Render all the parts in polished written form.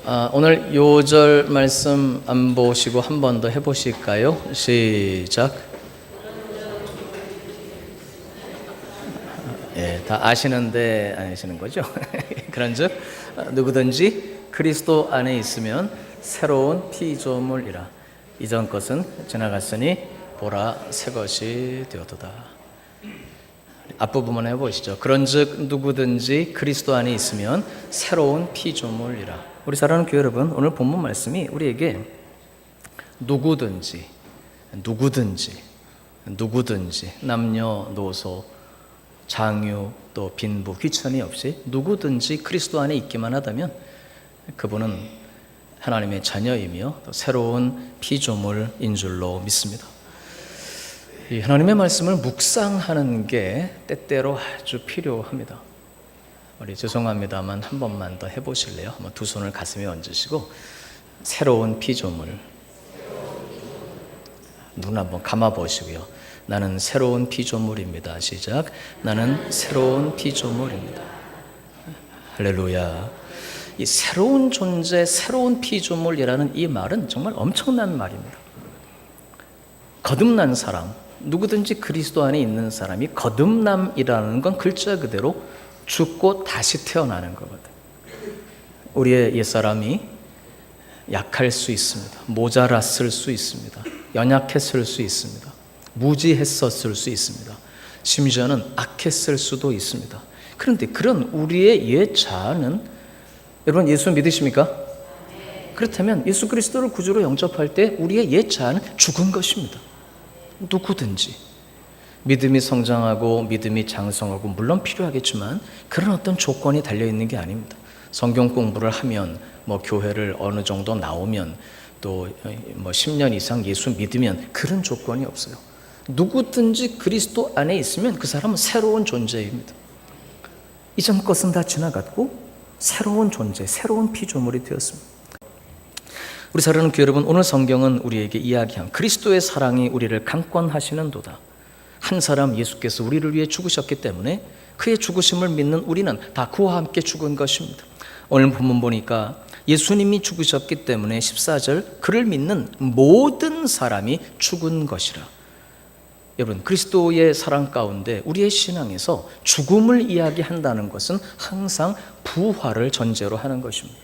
오늘 요절 말씀 안 보시고 한 번 더 해보실까요? 시작. 다 아시는데 안 아시는 거죠? 그런즉 누구든지 그리스도 안에 있으면 새로운 피조물이라. 이전 것은 지나갔으니 보라 새 것이 되었도다. 앞부분 해보시죠. 그런즉 누구든지 그리스도 안에 있으면 새로운 피조물이라. 우리 사랑하는 교회 여러분, 오늘 본문 말씀이 우리에게 누구든지 남녀노소 장유 또 빈부 귀천이 없이 누구든지 그리스도 안에 있기만 하다면 그분은 하나님의 자녀이며 또 새로운 피조물인 줄로 믿습니다. 이 하나님의 말씀을 묵상하는 게 때때로 아주 필요합니다. 우리 죄송합니다만 한 번만 더 해보실래요? 한번 두 손을 가슴에 얹으시고 새로운 피조물, 눈 한번 감아보시고요. 나는 새로운 피조물입니다. 시작. 나는 새로운 피조물입니다. 할렐루야. 이 새로운 존재, 새로운 피조물이라는 이 말은 정말 엄청난 말입니다. 거듭난 사람, 누구든지 그리스도 안에 있는 사람이 거듭남이라는 건 글자 그대로 죽고 다시 태어나는 거거든요. 우리의 옛사람이 약할 수 있습니다. 모자랐을 수 있습니다. 연약했을 수 있습니다. 무지했었을 수 있습니다. 심지어는 악했을 수도 있습니다. 그런데 그런 우리의 옛 자아는, 여러분 예수 믿으십니까? 그렇다면 예수 그리스도를 구주로 영접할 때 우리의 옛 자아는 죽은 것입니다. 누구든지 믿음이 성장하고 믿음이 장성하고 물론 필요하겠지만 그런 어떤 조건이 달려있는 게 아닙니다. 성경 공부를 하면 교회를 어느 정도 나오면 또 10년 이상 예수 믿으면 그런 조건이 없어요. 누구든지 그리스도 안에 있으면 그 사람은 새로운 존재입니다. 이전 것은 다 지나갔고 새로운 존재, 새로운 피조물이 되었습니다. 우리 사랑하는 교회 여러분, 오늘 성경은 우리에게 이야기한 그리스도의 사랑이 우리를 강권하시는도다. 한 사람 예수께서 우리를 위해 죽으셨기 때문에 그의 죽으심을 믿는 우리는 다 그와 함께 죽은 것입니다. 오늘 본문 보니까 예수님이 죽으셨기 때문에 14절 그를 믿는 모든 사람이 죽은 것이라. 여러분, 그리스도의 사랑 가운데 우리의 신앙에서 죽음을 이야기한다는 것은 항상 부활을 전제로 하는 것입니다.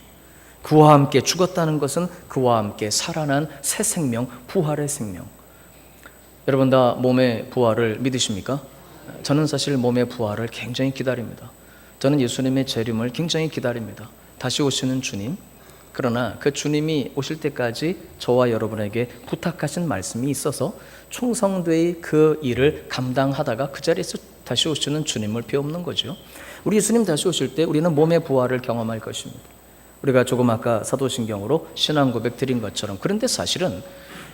그와 함께 죽었다는 것은 그와 함께 살아난 새 생명, 부활의 생명. 여러분 다 몸의 부활을 믿으십니까? 저는 사실 몸의 부활을 굉장히 기다립니다. 저는 예수님의 재림을 굉장히 기다립니다. 다시 오시는 주님. 그러나 그 주님이 오실 때까지 저와 여러분에게 부탁하신 말씀이 있어서 충성되이 그 일을 감당하다가 그 자리에서 다시 오시는 주님을 배우는 거죠. 우리 예수님 다시 오실 때 우리는 몸의 부활을 경험할 것입니다. 우리가 조금 아까 사도신경으로 신앙 고백 드린 것처럼. 그런데 사실은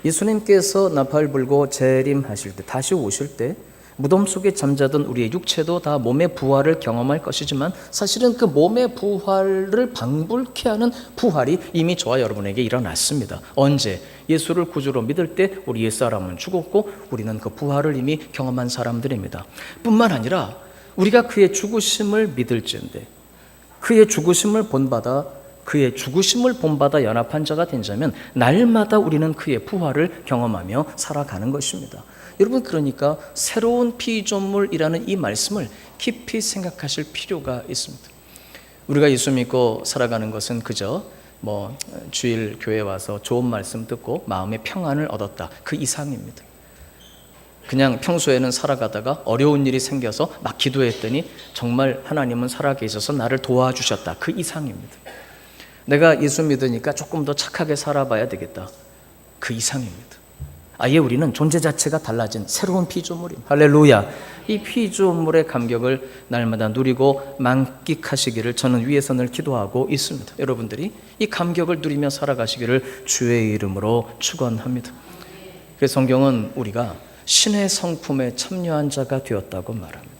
예수님께서 나팔 불고 재림하실 때, 다시 오실 때 무덤 속에 잠자던 우리의 육체도 다 몸의 부활을 경험할 것이지만 사실은 그 몸의 부활을 방불케 하는 부활이 이미 저와 여러분에게 일어났습니다. 언제? 예수를 구주로 믿을 때 우리 옛사람은 죽었고 우리는 그 부활을 이미 경험한 사람들입니다. 뿐만 아니라 우리가 그의 죽으심을 믿을지언데 그의 죽으심을 본받아 연합한 자가 된 자면 날마다 우리는 그의 부활을 경험하며 살아가는 것입니다. 여러분, 그러니까 새로운 피조물이라는 이 말씀을 깊이 생각하실 필요가 있습니다. 우리가 예수 믿고 살아가는 것은 그저 주일 교회 와서 좋은 말씀 듣고 마음의 평안을 얻었다, 그 이상입니다. 그냥 평소에는 살아가다가 어려운 일이 생겨서 막 기도했더니 정말 하나님은 살아계셔서 나를 도와주셨다, 그 이상입니다. 내가 예수 믿으니까 조금 더 착하게 살아봐야 되겠다, 그 이상입니다. 아예 우리는 존재 자체가 달라진 새로운 피조물입니다. 할렐루야. 이 피조물의 감격을 날마다 누리고 만끽하시기를 저는 위에서 늘 기도하고 있습니다. 여러분들이 이 감격을 누리며 살아가시기를 주의 이름으로 축원합니다. 그래서 성경은 우리가 신의 성품에 참여한 자가 되었다고 말합니다.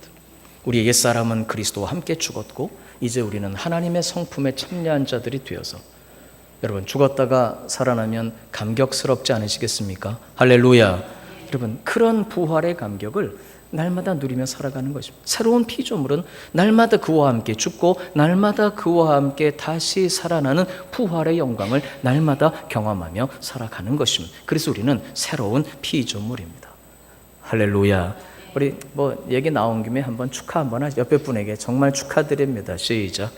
우리의 옛사람은 그리스도와 함께 죽었고 이제 우리는 하나님의 성품에 참여한 자들이 되어서, 여러분 죽었다가 살아나면 감격스럽지 않으시겠습니까? 할렐루야. 여러분, 그런 부활의 감격을 날마다 누리며 살아가는 것입니다. 새로운 피조물은 날마다 그와 함께 죽고 날마다 그와 함께 다시 살아나는 부활의 영광을 날마다 경험하며 살아가는 것입니다. 그래서 우리는 새로운 피조물입니다. 할렐루야. 우리 얘기 나온 김에 한번 축하 한번 하죠. 옆에 분에게 정말 축하드립니다. 시작.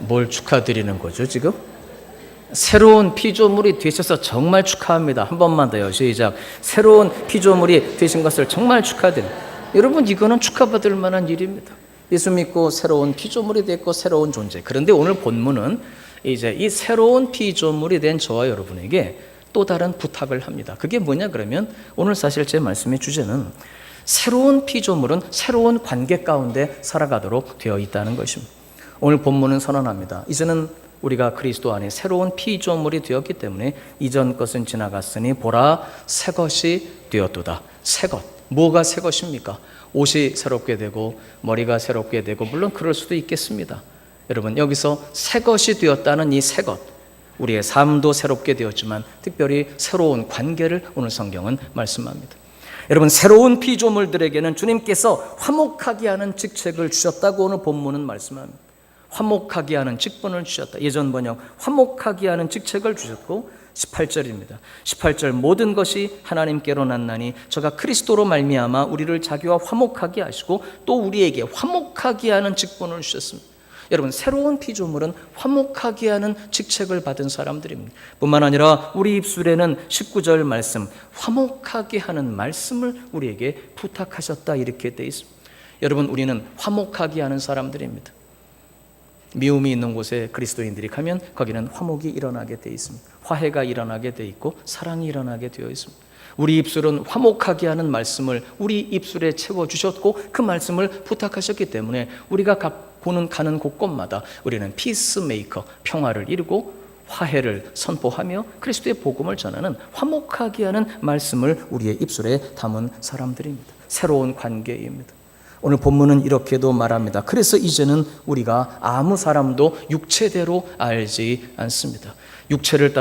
뭘 축하드리는 거죠 지금? 새로운 피조물이 되셔서 정말 축하합니다. 한 번만 더요. 시작. 새로운 피조물이 되신 것을 정말 축하드립니다. 여러분, 이거는 축하받을 만한 일입니다. 예수 믿고 새로운 피조물이 됐고 새로운 존재. 그런데 오늘 본문은 이제 이 새로운 피조물이 된 저와 여러분에게 또 다른 부탁을 합니다. 그게 뭐냐 그러면 오늘 사실 제 말씀의 주제는 새로운 피조물은 새로운 관계 가운데 살아가도록 되어 있다는 것입니다. 오늘 본문은 선언합니다. 이제는 우리가 그리스도 안에 새로운 피조물이 되었기 때문에 이전 것은 지나갔으니 보라 새 것이 되었도다. 새 것. 뭐가 새 것입니까? 옷이 새롭게 되고 머리가 새롭게 되고 물론 그럴 수도 있겠습니다. 여러분, 여기서 새 것이 되었다는 이 새 것, 우리의 삶도 새롭게 되었지만 특별히 새로운 관계를 오늘 성경은 말씀합니다. 여러분, 새로운 피조물들에게는 주님께서 화목하게 하는 직책을 주셨다고 오늘 본문은 말씀합니다. 화목하게 하는 직분을 주셨다. 예전 번역 화목하게 하는 직책을 주셨고 18절입니다. 18절 모든 것이 하나님께로 났나니 저가 그리스도로 말미암아 우리를 자기와 화목하게 하시고 또 우리에게 화목하게 하는 직분을 주셨습니다. 여러분, 새로운 피조물은 화목하게 하는 직책을 받은 사람들입니다. 뿐만 아니라 우리 입술에는 19절 말씀 화목하게 하는 말씀을 우리에게 부탁하셨다 이렇게 되어 있습니다. 여러분, 우리는 화목하게 하는 사람들입니다. 미움이 있는 곳에 그리스도인들이 가면 거기는 화목이 일어나게 되어 있습니다. 화해가 일어나게 되어 있고 사랑이 일어나게 되어 있습니다. 우리 입술은 화목하게 하는 말씀을 우리 입술에 채워주셨고 그 말씀을 부탁하셨기 때문에 우리가 가는 곳곳마다 우리는 피스메이커, 평화를 이루고 화해를 선포하며 그리스도의 복음을 전하는 화목하게 하는 말씀을 우리의 입술에 담은 사람들입니다. 새로운 관계입니다. 오늘 본문은 이렇게도 말합니다. 그래서 이제는 우리가 아무 사람도 육체대로 알지 않습니다. 육체를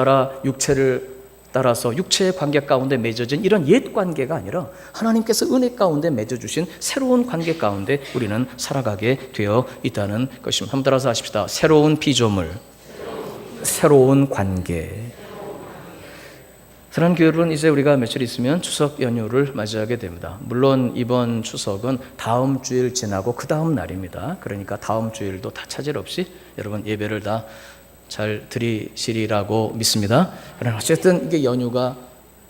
따라서 육체의 관계 가운데 맺어진 이런 옛 관계가 아니라 하나님께서 은혜 가운데 맺어주신 새로운 관계 가운데 우리는 살아가게 되어 있다는 것입니다. 한번 따라서 하십시다. 새로운 피조물, 새로운 관계. 사랑하는 교회 여러분, 이제 우리가 며칠 있으면 추석 연휴를 맞이하게 됩니다. 물론 이번 추석은 다음 주일 지나고 그 다음 날입니다. 그러니까 다음 주일도 다 차질 없이 여러분 예배를 다 잘 드리시리라고 믿습니다. 그러나 어쨌든 이게 연휴가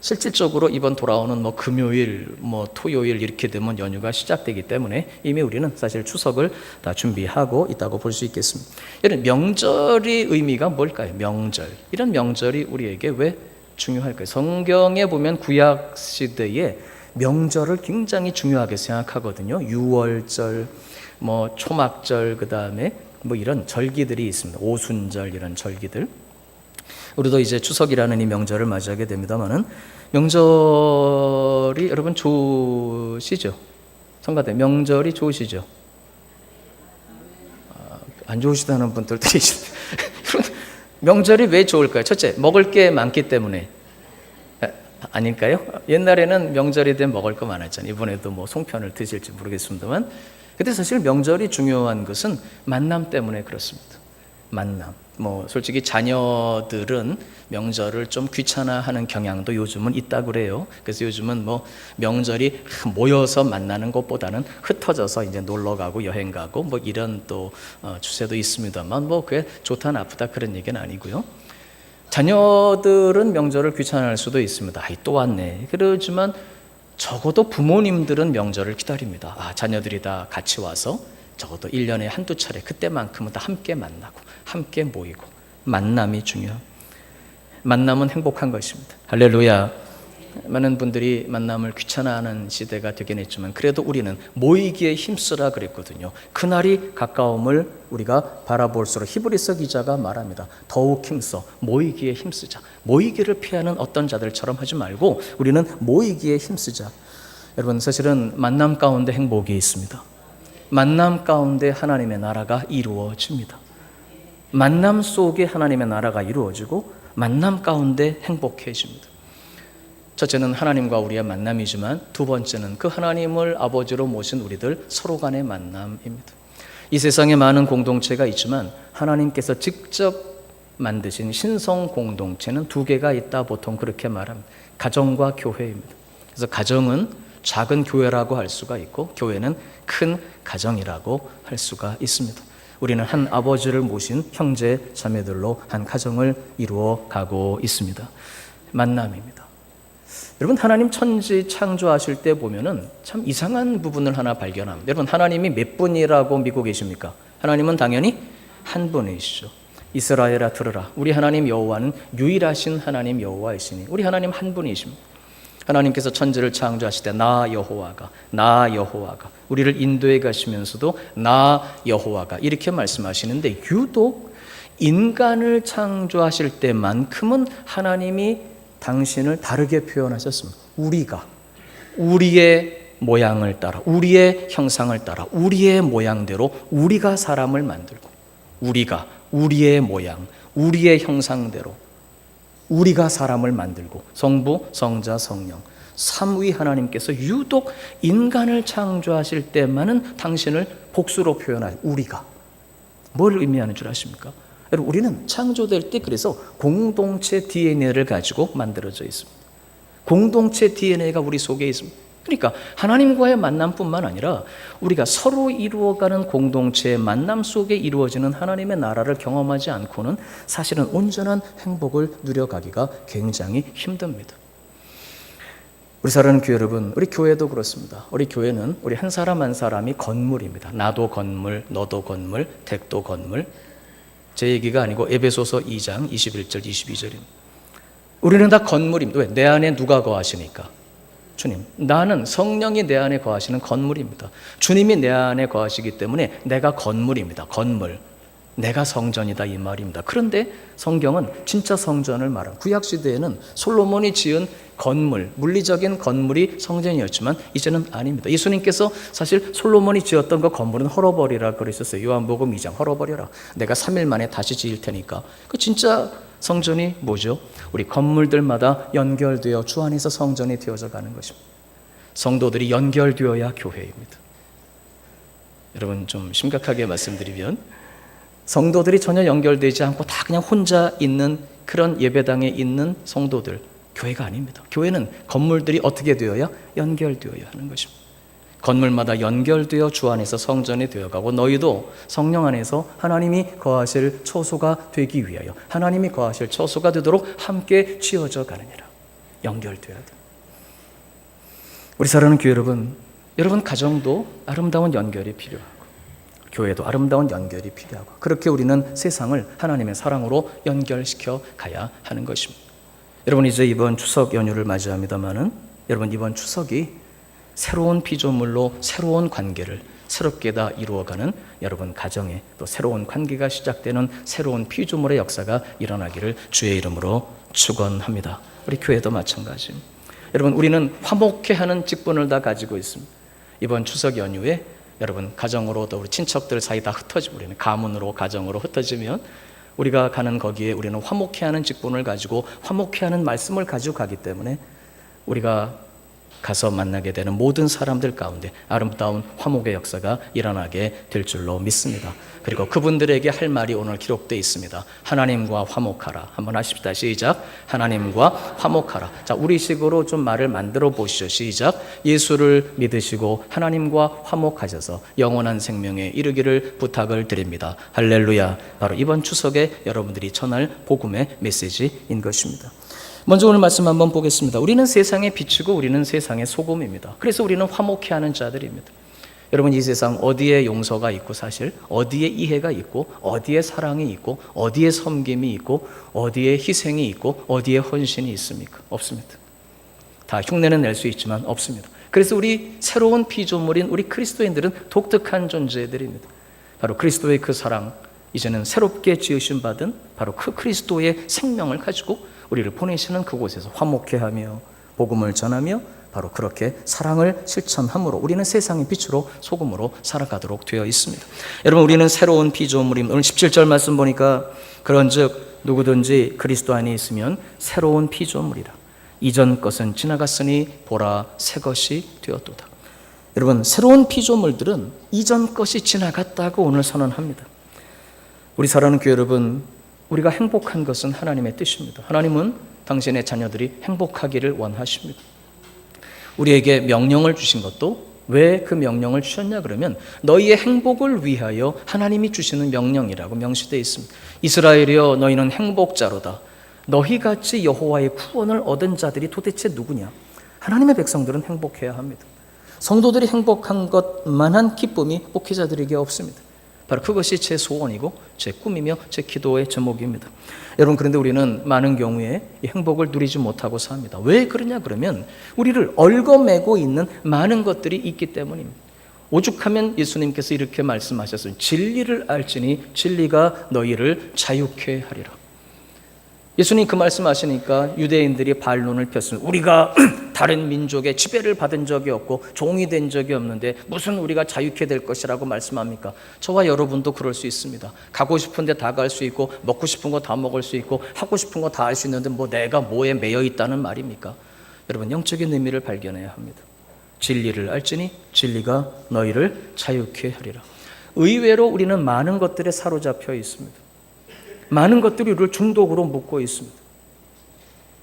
실질적으로 이번 돌아오는 금요일, 토요일 이렇게 되면 연휴가 시작되기 때문에 이미 우리는 사실 추석을 다 준비하고 있다고 볼 수 있겠습니다. 이런 명절의 의미가 뭘까요? 명절. 이런 명절이 우리에게 왜 중요할까요? 성경에 보면 구약 시대에 명절을 굉장히 중요하게 생각하거든요. 유월절, 초막절, 그 다음에 이런 절기들이 있습니다. 오순절 이런 절기들. 우리도 이제 추석이라는 이 명절을 맞이하게 됩니다만은 명절이 여러분 좋으시죠? 성가대 명절이 좋으시죠? 안 좋으시다는 분들도 계시죠. 명절이 왜 좋을까요? 첫째, 먹을 게 많기 때문에 아닐까요? 옛날에는 명절이 되면 먹을 거 많았잖아요. 이번에도 송편을 드실지 모르겠습니다만, 근데 사실 명절이 중요한 것은 만남 때문에 그렇습니다. 만남. 솔직히 자녀들은 명절을 좀 귀찮아하는 경향도 요즘은 있다고 그래요. 그래서 요즘은 명절이 모여서 만나는 것보다는 흩어져서 이제 놀러 가고 여행 가고 이런 또 추세도 있습니다만 그게 좋다 나쁘다 그런 얘기는 아니고요. 자녀들은 명절을 귀찮아할 수도 있습니다. 또 왔네. 그러지만 적어도 부모님들은 명절을 기다립니다. 자녀들이 다 같이 와서 적어도 1년에 한두 차례 그때만큼은 다 함께 만나고 함께 모이고 만남이 중요합니다. 만남은 행복한 것입니다. 할렐루야. 많은 분들이 만남을 귀찮아하는 시대가 되긴 했지만 그래도 우리는 모이기에 힘쓰라 그랬거든요. 그날이 가까움을 우리가 바라볼수록 히브리서 기자가 말합니다. 더욱 힘써 모이기에 힘쓰자. 모이기를 피하는 어떤 자들처럼 하지 말고 우리는 모이기에 힘쓰자. 여러분, 사실은 만남 가운데 행복이 있습니다. 만남 가운데 하나님의 나라가 이루어집니다. 만남 속에 하나님의 나라가 이루어지고 만남 가운데 행복해집니다. 첫째는 하나님과 우리의 만남이지만 두 번째는 그 하나님을 아버지로 모신 우리들 서로 간의 만남입니다. 이 세상에 많은 공동체가 있지만 하나님께서 직접 만드신 신성 공동체는 두 개가 있다, 보통 그렇게 말합니다. 가정과 교회입니다. 그래서 가정은 작은 교회라고 할 수가 있고 교회는 큰 가정이라고 할 수가 있습니다. 우리는 한 아버지를 모신 형제 자매들로 한 가정을 이루어 가고 있습니다. 만남입니다. 여러분, 하나님 천지 창조하실 때 보면은 참 이상한 부분을 하나 발견합니다. 여러분, 하나님이 몇 분이라고 믿고 계십니까? 하나님은 당연히 한 분이시죠. 이스라엘아 들으라. 우리 하나님 여호와는 유일하신 하나님 여호와이시니 우리 하나님 한 분이십니다. 하나님께서 천지를 창조하실 때 나 여호와가 우리를 인도해 가시면서도 나 여호와가 이렇게 말씀하시는데, 유독 인간을 창조하실 때만큼은 하나님이 당신을 다르게 표현하셨습니다. 우리가, 우리의 모양을 따라, 우리의 형상을 따라, 우리의 모양대로 우리가 사람을 만들고, 우리가 우리의 모양, 우리의 형상대로 우리가 사람을 만들고, 성부, 성자, 성령 삼위 하나님께서 유독 인간을 창조하실 때만은 당신을 복수로 표현하여 우리가. 뭘 의미하는 줄 아십니까? 여러분, 우리는 창조될 때 그래서 공동체 DNA를 가지고 만들어져 있습니다. 공동체 DNA가 우리 속에 있습니다. 그러니까 하나님과의 만남뿐만 아니라 우리가 서로 이루어가는 공동체의 만남 속에 이루어지는 하나님의 나라를 경험하지 않고는 사실은 온전한 행복을 누려가기가 굉장히 힘듭니다. 우리 사랑하는 교회 여러분, 우리 교회도 그렇습니다. 우리 교회는 우리 한 사람 한 사람이 건물입니다. 나도 건물, 너도 건물, 댁도 건물. 제 얘기가 아니고 에베소서 2장 21절 22절입니다. 우리는 다 건물입니다. 왜? 내 안에 누가 거하시니까? 주님. 나는 성령이 내 안에 거하시는 건물입니다. 주님이 내 안에 거하시기 때문에 내가 건물입니다. 건물. 내가 성전이다, 이 말입니다. 그런데 성경은 진짜 성전을 말합니다. 구약시대에는 솔로몬이 지은 건물, 물리적인 건물이 성전이었지만 이제는 아닙니다. 예수님께서 사실 솔로몬이 지었던 그 건물은 헐어버리라 그러셨어요. 요한복음 2장, 헐어버려라. 내가 3일 만에 다시 지을 테니까. 그 진짜 성전이 뭐죠? 우리 건물들마다 연결되어 주 안에서 성전이 되어져 가는 것입니다. 성도들이 연결되어야 교회입니다. 여러분, 좀 심각하게 말씀드리면 성도들이 전혀 연결되지 않고 다 그냥 혼자 있는 그런 예배당에 있는 성도들, 교회가 아닙니다. 교회는 건물들이 어떻게 되어야? 연결되어야 하는 것입니다. 건물마다 연결되어 주 안에서 성전이 되어가고, 너희도 성령 안에서 하나님이 거하실 처소가 되기 위하여, 하나님이 거하실 처소가 되도록 함께 지어져 가느니라. 연결되어야 돼. 우리 사랑하는 교회 여러분, 여러분 가정도 아름다운 연결이 필요하고 교회도 아름다운 연결이 필요하고, 그렇게 우리는 세상을 하나님의 사랑으로 연결시켜 가야 하는 것입니다. 여러분, 이제 이번 추석 연휴를 맞이합니다마는 여러분, 이번 추석이 새로운 피조물로 새로운 관계를 새롭게 다 이루어가는 여러분 가정에 또 새로운 관계가 시작되는 새로운 피조물의 역사가 일어나기를 주의 이름으로 축원합니다. 우리 교회도 마찬가지입니다. 여러분, 우리는 화목해하는 직분을 다 가지고 있습니다. 이번 추석 연휴에 여러분 가정으로도 우리 친척들 사이 다 흩어지고, 우리는 가문으로 가정으로 흩어지면 우리가 가는 거기에 우리는 화목해하는 직분을 가지고 화목해하는 말씀을 가지고 가기 때문에 우리가 가서 만나게 되는 모든 사람들 가운데 아름다운 화목의 역사가 일어나게 될 줄로 믿습니다. 그리고 그분들에게 할 말이 오늘 기록되어 있습니다. 하나님과 화목하라. 한번 하십시다. 시작. 하나님과 화목하라. 자, 우리식으로 좀 말을 만들어 보시죠. 시작. 예수를 믿으시고 하나님과 화목하셔서 영원한 생명에 이르기를 부탁을 드립니다. 할렐루야. 바로 이번 추석에 여러분들이 전할 복음의 메시지인 것입니다. 먼저 오늘 말씀 한번 보겠습니다. 우리는 세상의 빛이고 우리는 세상의 소금입니다. 그래서 우리는 화목해하는 자들입니다. 여러분, 이 세상 어디에 용서가 있고, 사실 어디에 이해가 있고, 어디에 사랑이 있고, 어디에 섬김이 있고, 어디에 희생이 있고, 어디에 헌신이 있습니까? 없습니다. 다 흉내는 낼 수 있지만 없습니다. 그래서 우리 새로운 피조물인 우리 그리스도인들은 독특한 존재들입니다. 바로 그리스도의 그 사랑, 이제는 새롭게 지으심 받은 바로 그 그리스도의 생명을 가지고 우리를 보내시는 그곳에서 화목해하며 복음을 전하며 바로 그렇게 사랑을 실천함으로 우리는 세상의 빛으로 소금으로 살아가도록 되어 있습니다. 여러분, 우리는 새로운 피조물입니다. 오늘 17절 말씀 보니까 그런즉 누구든지 그리스도 안에 있으면 새로운 피조물이라. 이전 것은 지나갔으니 보라 새 것이 되었도다. 여러분, 새로운 피조물들은 이전 것이 지나갔다고 오늘 선언합니다. 우리 사랑하는 교회 여러분, 우리가 행복한 것은 하나님의 뜻입니다. 하나님은 당신의 자녀들이 행복하기를 원하십니다. 우리에게 명령을 주신 것도 왜 그 명령을 주셨냐 그러면 너희의 행복을 위하여 하나님이 주시는 명령이라고 명시되어 있습니다. 이스라엘이여 너희는 행복자로다. 너희같이 여호와의 구원을 얻은 자들이 도대체 누구냐? 하나님의 백성들은 행복해야 합니다. 성도들이 행복한 것만한 기쁨이 목회자들에게 없습니다. 바로 그것이 제 소원이고 제 꿈이며 제 기도의 제목입니다. 여러분, 그런데 우리는 많은 경우에 이 행복을 누리지 못하고 삽니다. 왜 그러냐 그러면 우리를 얽어매고 있는 많은 것들이 있기 때문입니다. 오죽하면 예수님께서 이렇게 말씀하셨어요. 진리를 알지니 진리가 너희를 자유케 하리라. 예수님 그 말씀하시니까 유대인들이 반론을 폈습니다. 우리가 다른 민족의 지배를 받은 적이 없고 종이 된 적이 없는데 무슨 우리가 자유케 될 것이라고 말씀합니까? 저와 여러분도 그럴 수 있습니다. 가고 싶은 데 다 갈 수 있고 먹고 싶은 거 다 먹을 수 있고 하고 싶은 거 다 할 수 있는데 뭐 내가 뭐에 매여 있다는 말입니까? 여러분, 영적인 의미를 발견해야 합니다. 진리를 알지니 진리가 너희를 자유케 하리라. 의외로 우리는 많은 것들에 사로잡혀 있습니다. 많은 것들이 우리를 중독으로 묶고 있습니다.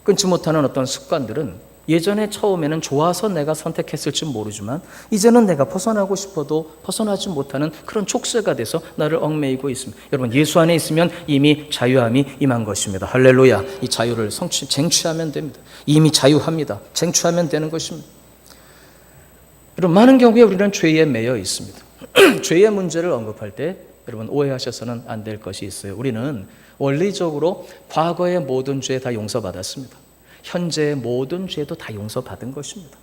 끊지 못하는 어떤 습관들은 예전에 처음에는 좋아서 내가 선택했을지 모르지만 이제는 내가 벗어나고 싶어도 벗어나지 못하는 그런 족쇄가 돼서 나를 얽매이고 있습니다. 여러분, 예수 안에 있으면 이미 자유함이 임한 것입니다. 할렐루야. 이 자유를 쟁취하면 됩니다. 이미 자유합니다. 쟁취하면 되는 것입니다. 여러분, 많은 경우에 우리는 죄에 매여 있습니다. 죄의 문제를 언급할 때 여러분, 오해하셔서는 안 될 것이 있어요. 우리는 원리적으로 과거의 모든 죄 다 용서받았습니다. 현재의 모든 죄도 다 용서받은 것입니다.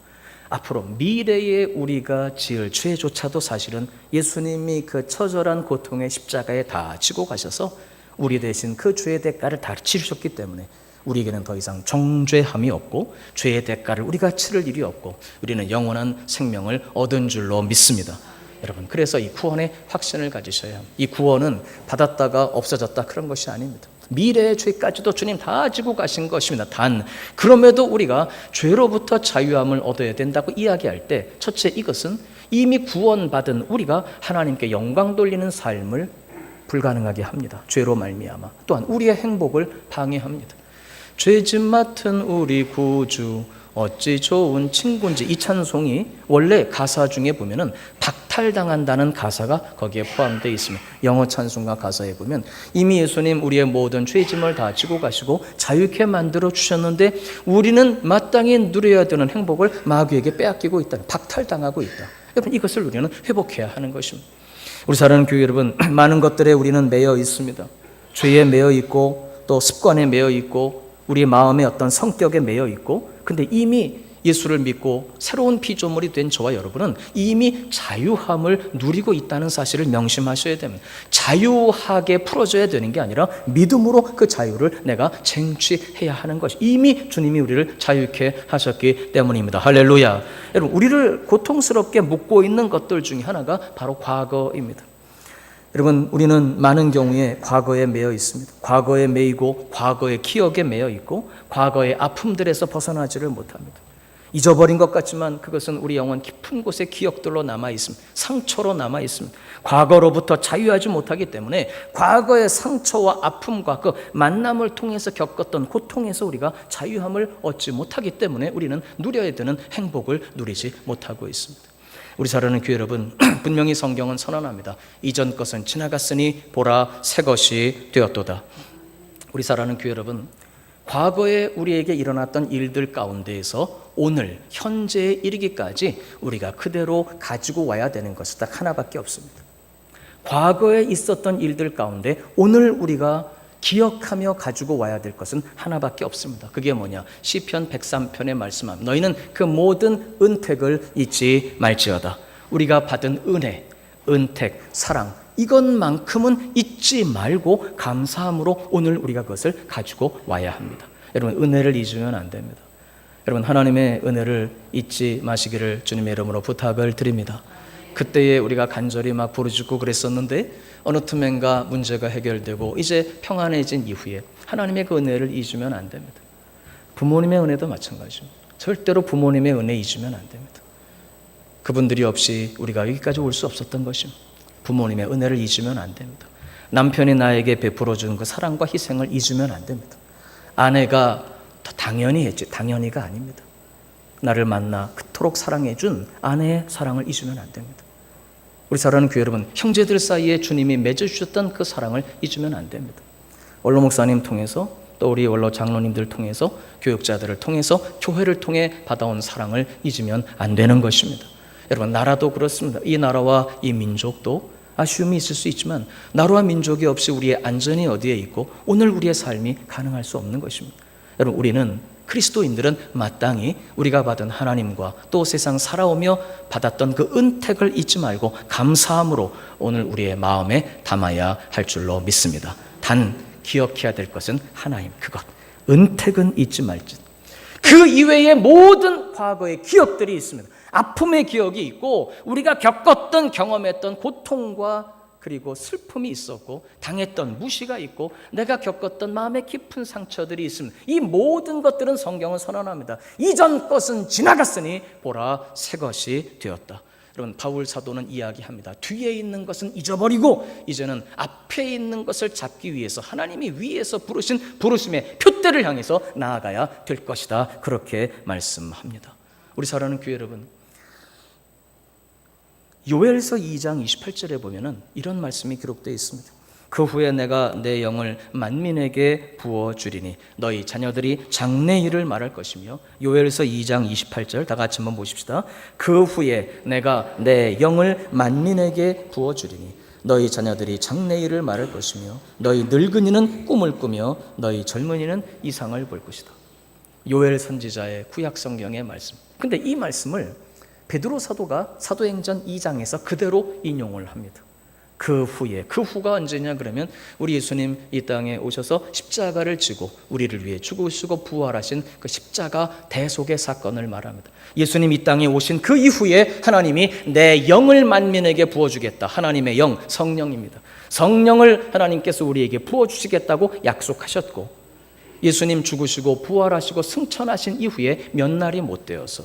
앞으로 미래에 우리가 지을 죄조차도 사실은 예수님이 그 처절한 고통의 십자가에 다 지고 가셔서 우리 대신 그 죄의 대가를 다 치르셨기 때문에 우리에게는 더 이상 정죄함이 없고 죄의 대가를 우리가 치를 일이 없고 우리는 영원한 생명을 얻은 줄로 믿습니다. 여러분, 그래서 이 구원의 확신을 가지셔야 합니다. 이 구원은 받았다가 없어졌다 그런 것이 아닙니다. 미래의 죄까지도 주님 다 지고 가신 것입니다. 단 그럼에도 우리가 죄로부터 자유함을 얻어야 된다고 이야기할 때 첫째, 이것은 이미 구원받은 우리가 하나님께 영광 돌리는 삶을 불가능하게 합니다. 죄로 말미암아. 또한 우리의 행복을 방해합니다. 죄짐 맡은 우리 구주 어찌 좋은 친구인지, 이 찬송이 원래 가사 중에 보면은 박탈당한다는 가사가 거기에 포함되어 있습니다. 영어 찬송가 가사에 보면 이미 예수님 우리의 모든 죄짐을 다 지고 가시고 자유케 만들어 주셨는데 우리는 마땅히 누려야 되는 행복을 마귀에게 빼앗기고 있다. 박탈당하고 있다. 여러분, 이것을 우리는 회복해야 하는 것입니다. 우리 사랑하는 교회 여러분, 많은 것들에 우리는 매여 있습니다. 죄에 매여 있고 또 습관에 매여 있고 우리의 마음의 어떤 성격에 매여 있고, 근데 이미 예수를 믿고 새로운 피조물이 된 저와 여러분은 이미 자유함을 누리고 있다는 사실을 명심하셔야 됩니다. 자유하게 풀어져야 되는 게 아니라 믿음으로 그 자유를 내가 쟁취해야 하는 것이 이미 주님이 우리를 자유케 하셨기 때문입니다. 할렐루야. 여러분, 우리를 고통스럽게 묶고 있는 것들 중에 하나가 바로 과거입니다. 여러분, 우리는 많은 경우에 과거에 매여 있습니다. 과거에 매이고 과거의 기억에 매여 있고 과거의 아픔들에서 벗어나지를 못합니다. 잊어버린 것 같지만 그것은 우리 영혼 깊은 곳에 기억들로 남아 있습니다. 상처로 남아 있습니다. 과거로부터 자유하지 못하기 때문에 과거의 상처와 아픔과 그 만남을 통해서 겪었던 고통에서 우리가 자유함을 얻지 못하기 때문에 우리는 누려야 되는 행복을 누리지 못하고 있습니다. 우리 사랑하는 교회 여러분, 분명히 성경은 선언합니다. 이전 것은 지나갔으니 보라 새 것이 되었도다. 우리 사랑하는 교회 여러분, 과거에 우리에게 일어났던 일들 가운데에서 오늘 현재에 이르기까지 우리가 그대로 가지고 와야 되는 것은 딱 하나밖에 없습니다. 과거에 있었던 일들 가운데 오늘 우리가 기억하며 가지고 와야 될 것은 하나밖에 없습니다. 그게 뭐냐? 시편 103편에 말씀합니다. 너희는 그 모든 은택을 잊지 말지어다. 우리가 받은 은혜, 은택, 사랑, 이것만큼은 잊지 말고 감사함으로 오늘 우리가 그것을 가지고 와야 합니다. 여러분, 은혜를 잊으면 안 됩니다. 여러분, 하나님의 은혜를 잊지 마시기를 주님의 이름으로 부탁을 드립니다. 그때에 우리가 간절히 막 부르짖고 그랬었는데 어느 틈엔가 문제가 해결되고 이제 평안해진 이후에 하나님의 그 은혜를 잊으면 안 됩니다. 부모님의 은혜도 마찬가지입니다. 절대로 부모님의 은혜 잊으면 안 됩니다. 그분들이 없이 우리가 여기까지 올 수 없었던 것입니다. 부모님의 은혜를 잊으면 안 됩니다. 남편이 나에게 베풀어 준 그 사랑과 희생을 잊으면 안 됩니다. 아내가 더 당연히 했지, 당연히가 아닙니다. 나를 만나 그토록 사랑해 준 아내의 사랑을 잊으면 안 됩니다. 우리 사랑하는 교회 여러분, 형제들 사이에 주님이 맺어주셨던 그 사랑을 잊으면 안 됩니다. 원로 목사님 통해서, 또 우리 원로 장로님들 통해서, 교육자들을 통해서, 교회를 통해 받아온 사랑을 잊으면 안 되는 것입니다. 여러분, 나라도 그렇습니다. 이 나라와 이 민족도 아쉬움이 있을 수 있지만 나라와 민족이 없이 우리의 안전이 어디에 있고 오늘 우리의 삶이 가능할 수 없는 것입니다. 여러분, 우리는 그리스도인들은 마땅히 우리가 받은 하나님과 또 세상 살아오며 받았던 그 은택을 잊지 말고 감사함으로 오늘 우리의 마음에 담아야 할 줄로 믿습니다. 단 기억해야 될 것은 하나님 그것, 은택은 잊지 말지. 그 이외의 모든 과거의 기억들이 있습니다. 아픔의 기억이 있고 우리가 겪었던 경험했던 고통과 그리고 슬픔이 있었고 당했던 무시가 있고 내가 겪었던 마음의 깊은 상처들이 있습니다. 이 모든 것들은 성경은 선언합니다. 이전 것은 지나갔으니 보라 새 것이 되었다. 여러분, 바울 사도는 이야기합니다. 뒤에 있는 것은 잊어버리고 이제는 앞에 있는 것을 잡기 위해서 하나님이 위에서 부르신 부르심의 표대를 향해서 나아가야 될 것이다. 그렇게 말씀합니다. 우리 사랑하는 교회 여러분, 요엘서 2장 28절에 보면은 이런 말씀이 기록되어 있습니다. 그 후에 내가 내 영을 만민에게 부어주리니 너희 자녀들이 장래일을 말할 것이며, 요엘서 2장 28절 다 같이 한번 보십시다. 그 후에 내가 내 영을 만민에게 부어주리니 너희 자녀들이 장래일을 말할 것이며 너희 늙은이는 꿈을 꾸며 너희 젊은이는 이상을 볼 것이다. 요엘 선지자의 구약 성경의 말씀. 근데 이 말씀을 베드로 사도가 사도행전 2장에서 그대로 인용을 합니다. 그 후에, 그 후가 언제냐 그러면 우리 예수님 이 땅에 오셔서 십자가를 지고 우리를 위해 죽으시고 부활하신 그 십자가 대속의 사건을 말합니다. 예수님 이 땅에 오신 그 이후에 하나님이 내 영을 만민에게 부어주겠다. 하나님의 영, 성령입니다. 성령을 하나님께서 우리에게 부어주시겠다고 약속하셨고, 예수님 죽으시고 부활하시고 승천하신 이후에 몇 날이 못 되어서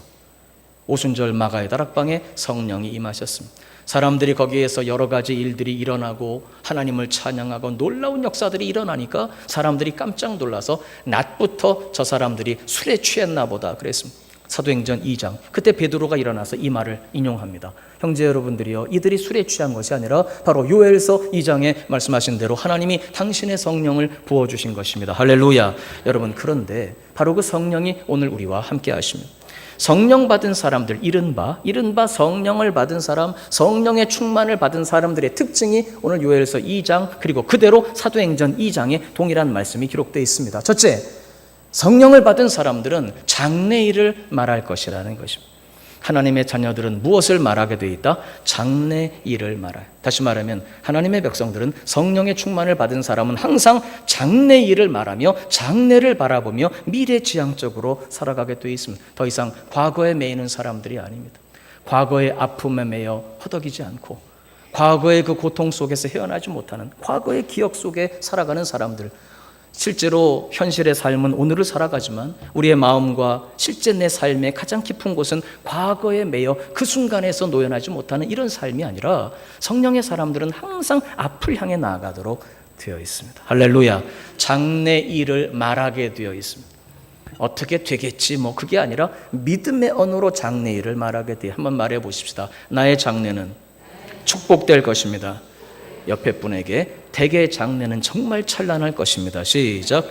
오순절 마가의 다락방에 성령이 임하셨습니다. 사람들이 거기에서 여러 가지 일들이 일어나고 하나님을 찬양하고 놀라운 역사들이 일어나니까 사람들이 깜짝 놀라서 낮부터 저 사람들이 술에 취했나 보다 그랬습니다. 사도행전 2장, 그때 베드로가 일어나서 이 말을 인용합니다. 형제 여러분들이요, 이들이 술에 취한 것이 아니라 바로 요엘서 2장에 말씀하신 대로 하나님이 당신의 성령을 부어주신 것입니다. 할렐루야. 여러분, 그런데 바로 그 성령이 오늘 우리와 함께 하십니다. 성령 받은 사람들, 이른바 성령을 받은 사람, 성령의 충만을 받은 사람들의 특징이 오늘 요엘서 2장 그리고 그대로 사도행전 2장에 동일한 말씀이 기록되어 있습니다. 첫째, 성령을 받은 사람들은 장래일을 말할 것이라는 것입니다. 하나님의 자녀들은 무엇을 말하게 되어 있다? 장래일을 말해요. 다시 말하면 하나님의 백성들은 성령의 충만을 받은 사람은 항상 장래일을 말하며 장래를 바라보며 미래지향적으로 살아가게 되어 있습니다. 더 이상 과거에 매이는 사람들이 아닙니다. 과거의 아픔에 매여 허덕이지 않고 과거의 그 고통 속에서 헤어나지 못하는 과거의 기억 속에 살아가는 사람들, 실제로 현실의 삶은 오늘을 살아가지만 우리의 마음과 실제 내 삶의 가장 깊은 곳은 과거에 매여 그 순간에서 노연하지 못하는 이런 삶이 아니라 성령의 사람들은 항상 앞을 향해 나아가도록 되어 있습니다. 할렐루야. 장래일을 말하게 되어 있습니다. 어떻게 되겠지 뭐 그게 아니라 믿음의 언어로 장래일을 말하게 돼. 한번 말해 보십시다. 나의 장래는 축복될 것입니다. 옆에 분에게 대개의 장래는 정말 찬란할 것입니다. 시작.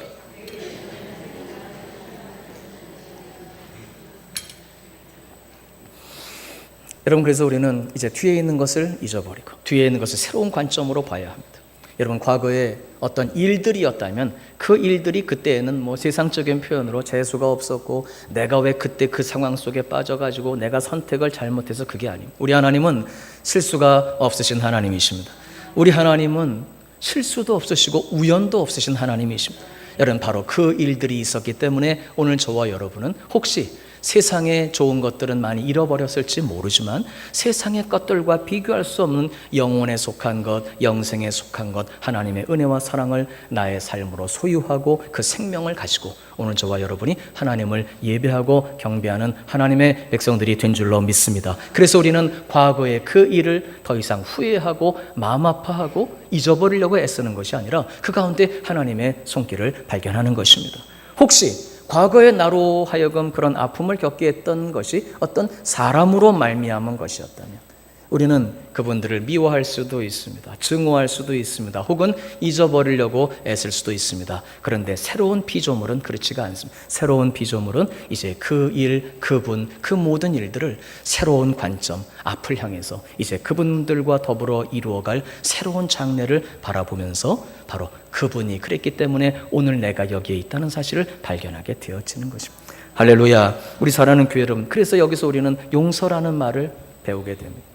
여러분, 그래서 우리는 이제 뒤에 있는 것을 잊어버리고 뒤에 있는 것을 새로운 관점으로 봐야 합니다. 여러분, 과거에 어떤 일들이었다면 그 일들이 그때에는 뭐 세상적인 표현으로 재수가 없었고 내가 왜 그때 그 상황 속에 빠져가지고 내가 선택을 잘못해서 그게 아닙니다. 우리 하나님은 실수가 없으신 하나님이십니다. 우리 하나님은 실수도 없으시고 우연도 없으신 하나님이십니다. 여러분, 바로 그 일들이 있었기 때문에 오늘 저와 여러분은 혹시 세상의 좋은 것들은 많이 잃어버렸을지 모르지만 세상의 것들과 비교할 수 없는 영혼에 속한 것, 영생에 속한 것, 하나님의 은혜와 사랑을 나의 삶으로 소유하고 그 생명을 가지고 오늘 저와 여러분이 하나님을 예배하고 경배하는 하나님의 백성들이 된 줄로 믿습니다. 그래서 우리는 과거의 그 일을 더 이상 후회하고 마음 아파하고 잊어버리려고 애쓰는 것이 아니라 그 가운데 하나님의 손길을 발견하는 것입니다. 혹시 과거의 나로 하여금 그런 아픔을 겪게 했던 것이 어떤 사람으로 말미암은 것이었다면 우리는 그분들을 미워할 수도 있습니다. 증오할 수도 있습니다. 혹은 잊어버리려고 애쓸 수도 있습니다. 그런데 새로운 피조물은 그렇지가 않습니다. 새로운 피조물은 이제 그 일, 그분, 그 모든 일들을 새로운 관점, 앞을 향해서 이제 그분들과 더불어 이루어갈 새로운 장래를 바라보면서 바로 그분이 그랬기 때문에 오늘 내가 여기에 있다는 사실을 발견하게 되어지는 것입니다. 할렐루야. 우리 사랑하는 교회 여러분, 그래서 여기서 우리는 용서라는 말을 배우게 됩니다.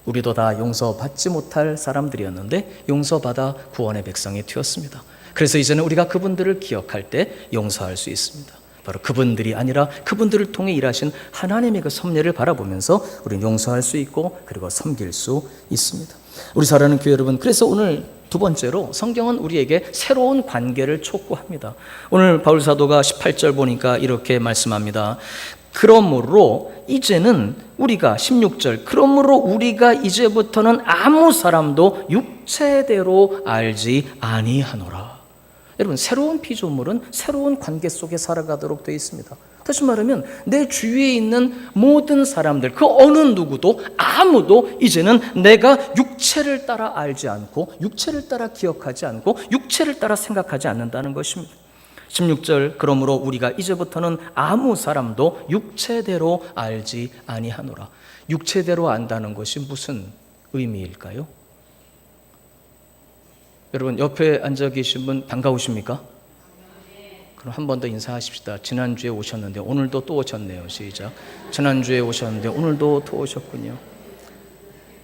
우리도 다 용서받지 못할 사람들이었는데 용서받아 구원의 백성이 되었습니다. 그래서 이제는 우리가 그분들을 기억할 때 용서할 수 있습니다. 바로 그분들이 아니라 그분들을 통해 일하신 하나님의 그 섭리를 바라보면서 우리는 용서할 수 있고 그리고 섬길 수 있습니다. 우리 사랑하는 교회 여러분, 그래서 오늘 두 번째로 성경은 우리에게 새로운 관계를 촉구합니다. 오늘 바울 사도가 18절 보니까 이렇게 말씀합니다. 그러므로 이제는 우리가 16절 그러므로 우리가 이제부터는 아무 사람도 육체대로 알지 아니하노라. 여러분, 새로운 피조물은 새로운 관계 속에 살아가도록 되어 있습니다. 다시 말하면 내 주위에 있는 모든 사람들, 그 어느 누구도 아무도 이제는 내가 육체를 따라 알지 않고 육체를 따라 기억하지 않고 육체를 따라 생각하지 않는다는 것입니다. 16절 그러므로 우리가 이제부터는 아무 사람도 육체대로 알지 아니하노라. 육체대로 안다는 것이 무슨 의미일까요? 여러분, 옆에 앉아 계신 분 반가우십니까? 그럼 한 번 더 인사하십시다. 지난주에 오셨는데 오늘도 또 오셨네요. 시작. 지난주에 오셨는데 오늘도 또 오셨군요.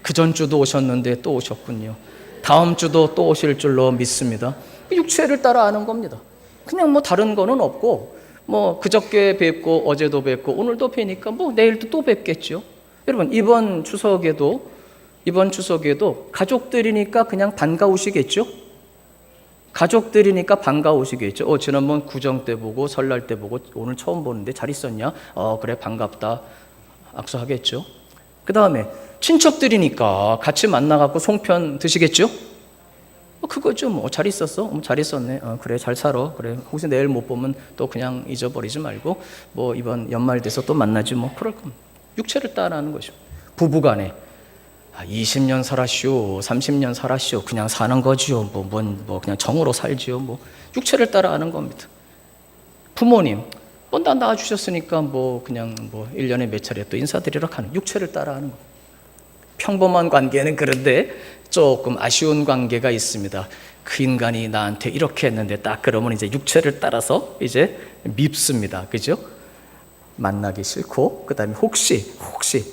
그 전주도 오셨는데 또 오셨군요. 다음 주도 또 오실 줄로 믿습니다. 육체를 따라 아는 겁니다. 그냥 뭐 다른 거는 없고 뭐 그저께 뵙고 어제도 뵙고 오늘도 뵈니까 뭐 내일도 또 뵙겠죠. 여러분, 이번 추석에도 가족들이니까 그냥 반가우시겠죠? 가족들이니까 반가우시겠죠. 지난번 구정 때 보고 설날 때 보고 오늘 처음 보는데 잘 있었냐? 그래 반갑다. 악수하겠죠. 그 다음에 친척들이니까 같이 만나갖고 송편 드시겠죠? 그거죠. 뭐 잘 있었어? 잘 있었네. 그래 잘 살아. 그래 혹시 내일 못 보면 또 그냥 잊어버리지 말고 뭐 이번 연말 돼서 또 만나지 뭐 그럴 겁니다. 육체를 따라하는 것이죠. 부부간에 20년 살았시오, 30년 살았시오. 그냥 사는 거지요. 뭐 그냥 정으로 살지요. 뭐 육체를 따라하는 겁니다. 부모님, 나 낳아주셨으니까 뭐 그냥 뭐 1년에 몇 차례 또 인사드리러 가는 육체를 따라하는 겁니다. 평범한 관계는 그런데 조금 아쉬운 관계가 있습니다. 그 인간이 나한테 이렇게 했는데 딱 그러면 이제 육체를 따라서 이제 밉습니다. 그죠? 만나기 싫고, 그 다음에 혹시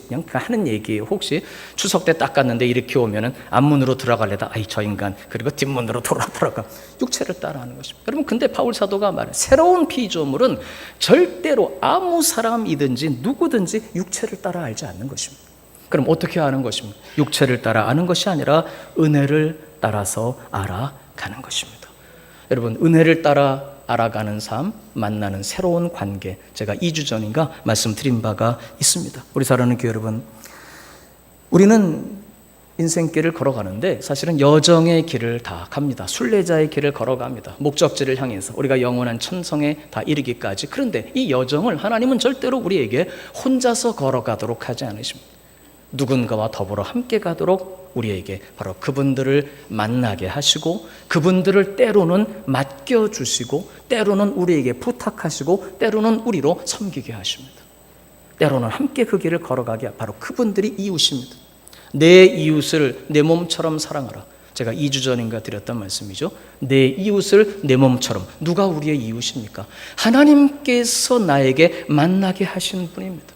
그냥 하는 얘기예요. 혹시 추석 때 딱 갔는데 이렇게 오면은 앞문으로 들어갈래다. 저 인간. 그리고 뒷문으로 돌아가. 육체를 따라하는 것입니다. 여러분, 근데 바울 사도가 말해 새로운 피조물은 절대로 아무 사람이든지 누구든지 육체를 따라 알지 않는 것입니다. 그럼 어떻게 아는 것입니까? 육체를 따라 아는 것이 아니라 은혜를 따라서 알아가는 것입니다. 여러분, 은혜를 따라 알아가는 삶, 만나는 새로운 관계, 제가 2주 전인가 말씀드린 바가 있습니다. 우리 사랑하는 교회 여러분, 우리는 인생길을 걸어가는데 사실은 여정의 길을 다 갑니다. 순례자의 길을 걸어갑니다. 목적지를 향해서 우리가 영원한 천성에 다 이르기까지. 그런데 이 여정을 하나님은 절대로 우리에게 혼자서 걸어가도록 하지 않으십니다. 누군가와 더불어 함께 가도록 우리에게 바로 그분들을 만나게 하시고 그분들을 때로는 맡겨주시고 때로는 우리에게 부탁하시고 때로는 우리로 섬기게 하십니다. 때로는 함께 그 길을 걸어가게 바로 그분들이 이웃입니다. 내 이웃을 내 몸처럼 사랑하라. 제가 2주 전인가 드렸던 말씀이죠. 내 이웃을 내 몸처럼. 누가 우리의 이웃입니까? 하나님께서 나에게 만나게 하신 분입니다.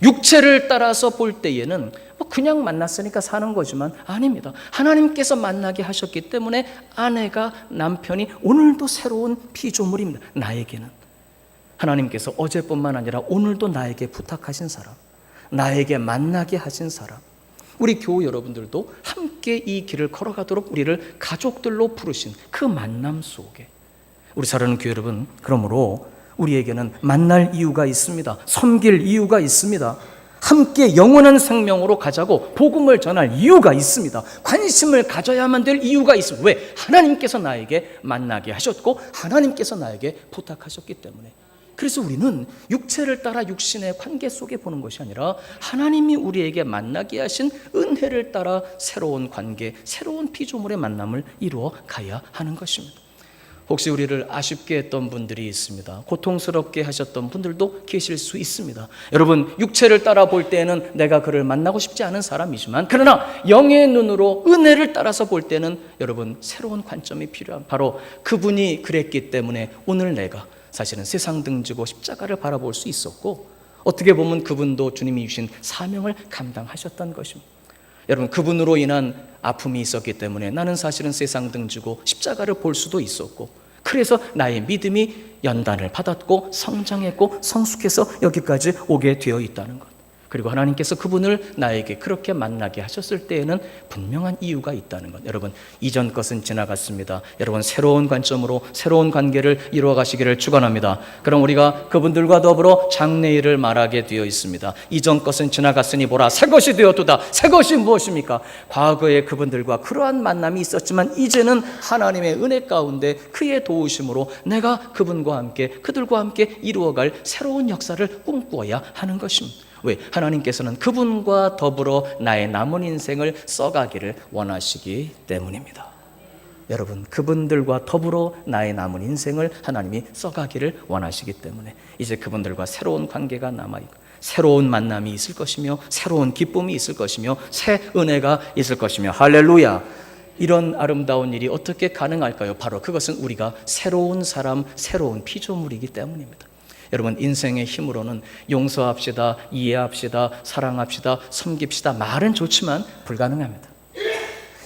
육체를 따라서 볼 때에는 그냥 만났으니까 사는 거지만 아닙니다. 하나님께서 만나게 하셨기 때문에 아내가 남편이 오늘도 새로운 피조물입니다. 나에게는. 하나님께서 어제뿐만 아니라 오늘도 나에게 부탁하신 사람, 나에게 만나게 하신 사람, 우리 교우 여러분들도 함께 이 길을 걸어가도록 우리를 가족들로 부르신 그 만남 속에 우리 사랑하는 교회 여러분, 그러므로 우리에게는 만날 이유가 있습니다. 섬길 이유가 있습니다. 함께 영원한 생명으로 가자고 복음을 전할 이유가 있습니다. 관심을 가져야만 될 이유가 있습니다. 왜? 하나님께서 나에게 만나게 하셨고 하나님께서 나에게 부탁하셨기 때문에. 그래서 우리는 육체를 따라 육신의 관계 속에 보는 것이 아니라 하나님이 우리에게 만나게 하신 은혜를 따라 새로운 관계, 새로운 피조물의 만남을 이루어 가야 하는 것입니다. 혹시 우리를 아쉽게 했던 분들이 있습니다. 고통스럽게 하셨던 분들도 계실 수 있습니다. 여러분, 육체를 따라 볼 때는 내가 그를 만나고 싶지 않은 사람이지만, 그러나 영의 눈으로 은혜를 따라서 볼 때는 여러분 새로운 관점이 필요한, 바로 그분이 그랬기 때문에 오늘 내가 사실은 세상 등지고 십자가를 바라볼 수 있었고, 어떻게 보면 그분도 주님이 주신 사명을 감당하셨던 것입니다. 여러분, 그분으로 인한 아픔이 있었기 때문에 나는 사실은 세상 등지고 십자가를 볼 수도 있었고, 그래서 나의 믿음이 연단을 받았고 성장했고 성숙해서 여기까지 오게 되어 있다는 것. 그리고 하나님께서 그분을 나에게 그렇게 만나게 하셨을 때에는 분명한 이유가 있다는 것. 여러분, 이전 것은 지나갔습니다. 여러분, 새로운 관점으로 새로운 관계를 이루어 가시기를 축원합니다. 그럼 우리가 그분들과 더불어 장래일을 말하게 되어 있습니다. 이전 것은 지나갔으니 보라, 새 것이 되었도다. 새 것이 무엇입니까? 과거에 그분들과 그러한 만남이 있었지만 이제는 하나님의 은혜 가운데 그의 도우심으로 내가 그분과 함께, 그들과 함께 이루어갈 새로운 역사를 꿈꾸어야 하는 것입니다. 왜? 하나님께서는 그분과 더불어 나의 남은 인생을 써가기를 원하시기 때문입니다. 여러분, 그분들과 더불어 나의 남은 인생을 하나님이 써가기를 원하시기 때문에 이제 그분들과 새로운 관계가 남아있고 새로운 만남이 있을 것이며 새로운 기쁨이 있을 것이며 새 은혜가 있을 것이며, 할렐루야! 이런 아름다운 일이 어떻게 가능할까요? 바로 그것은 우리가 새로운 사람, 새로운 피조물이기 때문입니다. 여러분, 인생의 힘으로는 용서합시다, 이해합시다, 사랑합시다, 섬깁시다, 말은 좋지만 불가능합니다.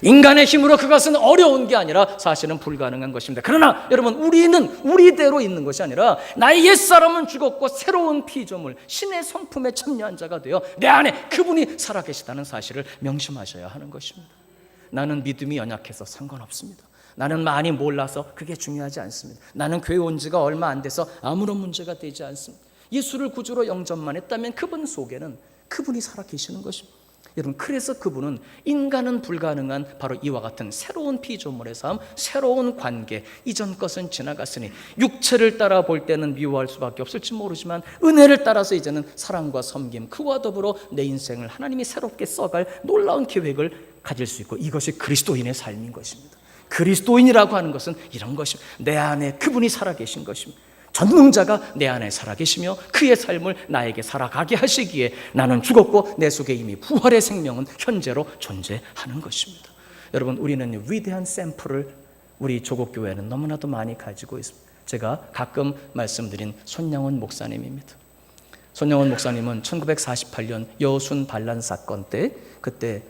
인간의 힘으로 그것은 어려운 게 아니라 사실은 불가능한 것입니다. 그러나 여러분, 우리는 우리대로 있는 것이 아니라 나의 옛사람은 죽었고 새로운 피조물, 신의 성품에 참여한 자가 되어 내 안에 그분이 살아계시다는 사실을 명심하셔야 하는 것입니다. 나는 믿음이 연약해서 상관없습니다. 나는 많이 몰라서 그게 중요하지 않습니다. 나는 교회 온 지가 얼마 안 돼서 아무런 문제가 되지 않습니다. 예수를 구주로 영접만 했다면 그분 속에는 그분이 살아계시는 것입니다. 여러분, 그래서 그분은 인간은 불가능한 바로 이와 같은 새로운 피조물의 삶, 새로운 관계, 이전 것은 지나갔으니 육체를 따라 볼 때는 미워할 수밖에 없을지 모르지만 은혜를 따라서 이제는 사랑과 섬김, 그와 더불어 내 인생을 하나님이 새롭게 써갈 놀라운 계획을 가질 수 있고, 이것이 그리스도인의 삶인 것입니다. 그리스도인이라고 하는 것은 이런 것입니다. 내 안에 그분이 살아계신 것입니다. 전능자가 내 안에 살아계시며 그의 삶을 나에게 살아가게 하시기에 나는 죽었고 내 속에 이미 부활의 생명은 현재로 존재하는 것입니다. 여러분, 우리는 위대한 샘플을 우리 조국교회는 너무나도 많이 가지고 있습니다. 제가 가끔 말씀드린 손양원 목사님입니다. 손양원 목사님은 1948년 여순 반란 사건 때, 그때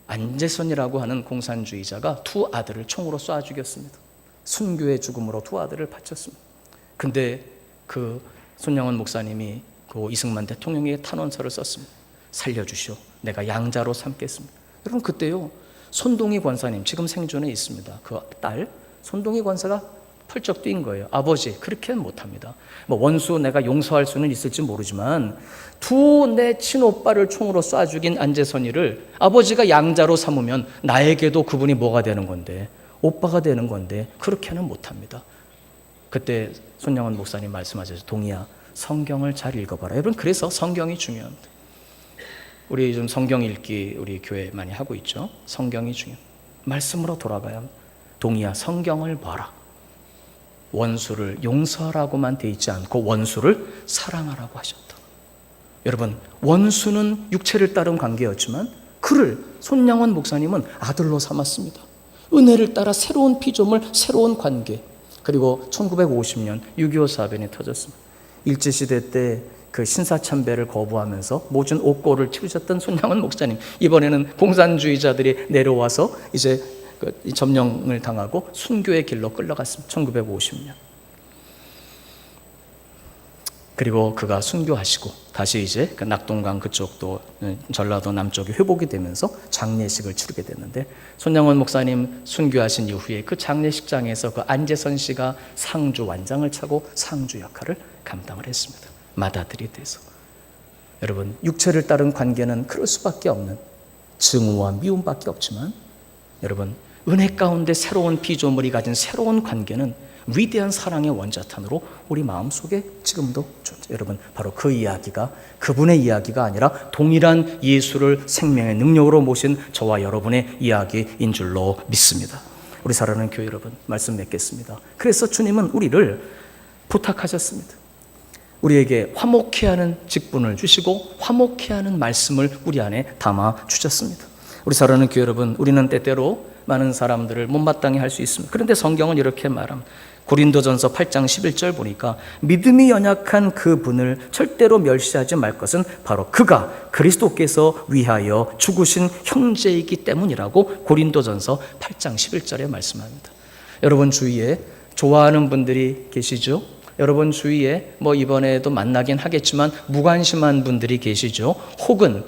안재선이라고 하는 공산주의자가 두 아들을 총으로 쏴 죽였습니다. 순교의 죽음으로 두 아들을 바쳤습니다. 근데 그 손양원 목사님이 그 이승만 대통령에게 탄원서를 썼습니다. 살려주시오, 내가 양자로 삼겠습니다. 여러분, 그때요 손동희 권사님, 지금 생존에 있습니다. 그 딸 손동희 권사가 펄쩍 뛴 거예요. 아버지, 그렇게는 못합니다. 뭐 원수 내가 용서할 수는 있을지 모르지만 두 내 친오빠를 총으로 쏴 죽인 안재선이를 아버지가 양자로 삼으면 나에게도 그분이 뭐가 되는 건데, 오빠가 되는 건데 그렇게는 못합니다. 그때 손양원 목사님 말씀하셨죠. 동희야, 성경을 잘 읽어봐라. 여러분, 그래서 성경이 중요합니다. 우리 요즘 성경 읽기 우리 교회 많이 하고 있죠. 성경이 중요합니다. 말씀으로 돌아가야 합니다. 동희야, 성경을 봐라. 원수를 용서하라고만 돼 있지 않고 원수를 사랑하라고 하셨다. 여러분, 원수는 육체를 따른 관계였지만 그를 손양원 목사님은 아들로 삼았습니다. 은혜를 따라 새로운 피조물, 새로운 관계. 그리고 1950년 6.25 사변이 터졌습니다. 일제시대 때 그 신사참배를 거부하면서 모진 옥고를 치르셨던 손양원 목사님, 이번에는 공산주의자들이 내려와서 이제 점령을 당하고 순교의 길로 끌려갔습니다. 1950년. 그리고 그가 순교하시고 다시 이제 그 낙동강 그쪽도 전라도 남쪽이 회복이 되면서 장례식을 치르게 됐는데, 손양원 목사님 순교하신 이후에 그 장례식장에서 그 안재선 씨가 상주 완장을 차고 상주 역할을 감당을 했습니다. 맏아들이 돼서. 여러분, 육체를 따른 관계는 그럴 수밖에 없는 증오와 미움밖에 없지만, 여러분, 은혜 가운데 새로운 피조물이 가진 새로운 관계는 위대한 사랑의 원자탄으로 우리 마음속에 지금도 존재. 여러분, 바로 그 이야기가 그분의 이야기가 아니라 동일한 예수를 생명의 능력으로 모신 저와 여러분의 이야기인 줄로 믿습니다. 우리 사랑하는 교회 여러분, 말씀 맺겠습니다. 그래서 주님은 우리를 부탁하셨습니다. 우리에게 화목케 하는 직분을 주시고 화목케 하는 말씀을 우리 안에 담아 주셨습니다. 우리 사랑하는 교회 여러분, 우리는 때때로 많은 사람들을 못마땅히 할 수 있습니다. 그런데 성경은 이렇게 말합니다. 고린도전서 8장 11절 보니까 믿음이 연약한 그분을 절대로 멸시하지 말 것은 바로 그가 그리스도께서 위하여 죽으신 형제이기 때문이라고 고린도전서 8장 11절에 말씀합니다. 여러분 주위에 좋아하는 분들이 계시죠? 여러분 주위에 이번에도 만나긴 하겠지만 무관심한 분들이 계시죠? 혹은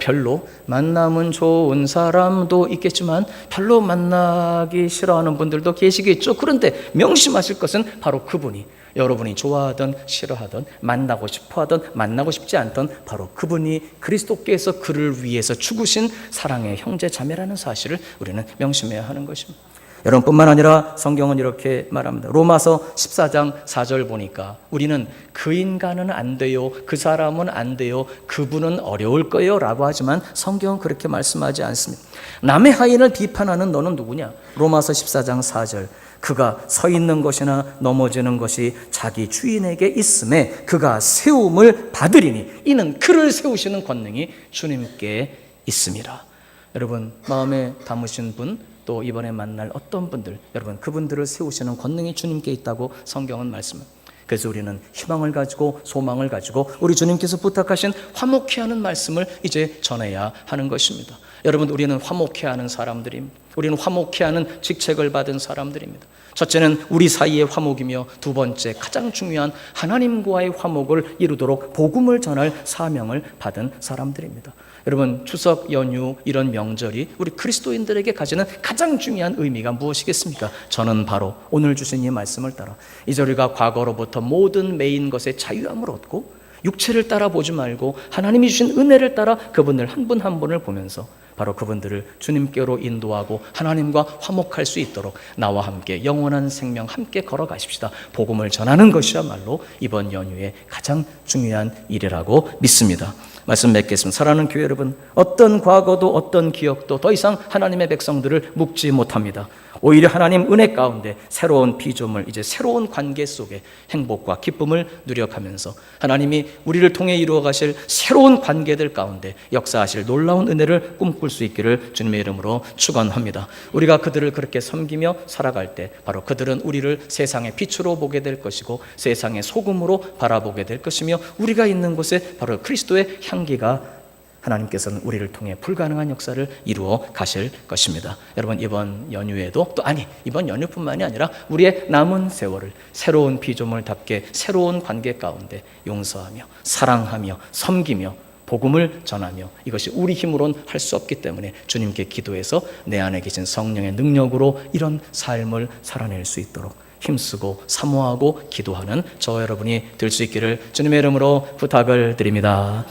별로 만나면 좋은 사람도 있겠지만 별로 만나기 싫어하는 분들도 계시겠죠. 그런데 명심하실 것은 바로 그분이, 여러분이 좋아하든 싫어하든 만나고 싶어하든 만나고 싶지 않든 바로 그분이 그리스도께서 그를 위해서 죽으신 사랑의 형제 자매라는 사실을 우리는 명심해야 하는 것입니다. 여러분뿐만 아니라 성경은 이렇게 말합니다. 로마서 14장 4절 보니까 우리는 그 인간은 안 돼요, 그 사람은 안 돼요, 그분은 어려울 거예요 라고 하지만 성경은 그렇게 말씀하지 않습니다. 남의 하인을 비판하는 너는 누구냐? 로마서 14장 4절, 그가 서 있는 것이나 넘어지는 것이 자기 주인에게 있음에 그가 세움을 받으리니 이는 그를 세우시는 권능이 주님께 있습니다. 여러분 마음에 담으신 분, 또 이번에 만날 어떤 분들, 여러분 그분들을 세우시는 권능이 주님께 있다고 성경은 말씀합니다. 그래서 우리는 희망을 가지고 소망을 가지고 우리 주님께서 부탁하신 화목케 하는 말씀을 이제 전해야 하는 것입니다. 여러분 우리는 화목케 하는 사람들입니다. 우리는 화목케 하는 직책을 받은 사람들입니다. 첫째는 우리 사이의 화목이며 두 번째 가장 중요한 하나님과의 화목을 이루도록 복음을 전할 사명을 받은 사람들입니다. 여러분 추석 연휴 이런 명절이 우리 그리스도인들에게 가지는 가장 중요한 의미가 무엇이겠습니까? 저는 바로 오늘 주신 이 말씀을 따라 이절과 과거로부터 모든 매인 것에 자유함을 얻고 육체를 따라 보지 말고 하나님이 주신 은혜를 따라 그분들 한 분 한 분을 보면서 바로 그분들을 주님께로 인도하고 하나님과 화목할 수 있도록 나와 함께 영원한 생명 함께 걸어가십시다. 복음을 전하는 것이야말로 이번 연휴의 가장 중요한 일이라고 믿습니다. 말씀 맺겠습니다. 사랑하는 교회 여러분, 어떤 과거도 어떤 기억도 더 이상 하나님의 백성들을 묶지 못합니다. 오히려 하나님 은혜 가운데 새로운 피조물, 이제 새로운 관계 속에 행복과 기쁨을 누려가면서 하나님이 우리를 통해 이루어 가실 새로운 관계들 가운데 역사하실 놀라운 은혜를 꿈꿀 수 있기를 주님의 이름으로 축원합니다. 우리가 그들을 그렇게 섬기며 살아갈 때 바로 그들은 우리를 세상의 빛으로 보게 될 것이고 세상의 소금으로 바라보게 될 것이며 우리가 있는 곳에 바로 그리스도의 향기가 하나님께서는 우리를 통해 불가능한 역사를 이루어 가실 것입니다. 여러분 이번 연휴에도 이번 연휴뿐만이 아니라 우리의 남은 세월을 새로운 피조물답게 새로운 관계 가운데 용서하며 사랑하며 섬기며 복음을 전하며 이것이 우리 힘으로는 할 수 없기 때문에 주님께 기도해서 내 안에 계신 성령의 능력으로 이런 삶을 살아낼 수 있도록 힘쓰고 사모하고 기도하는 저와 여러분이 될 수 있기를 주님의 이름으로 부탁을 드립니다.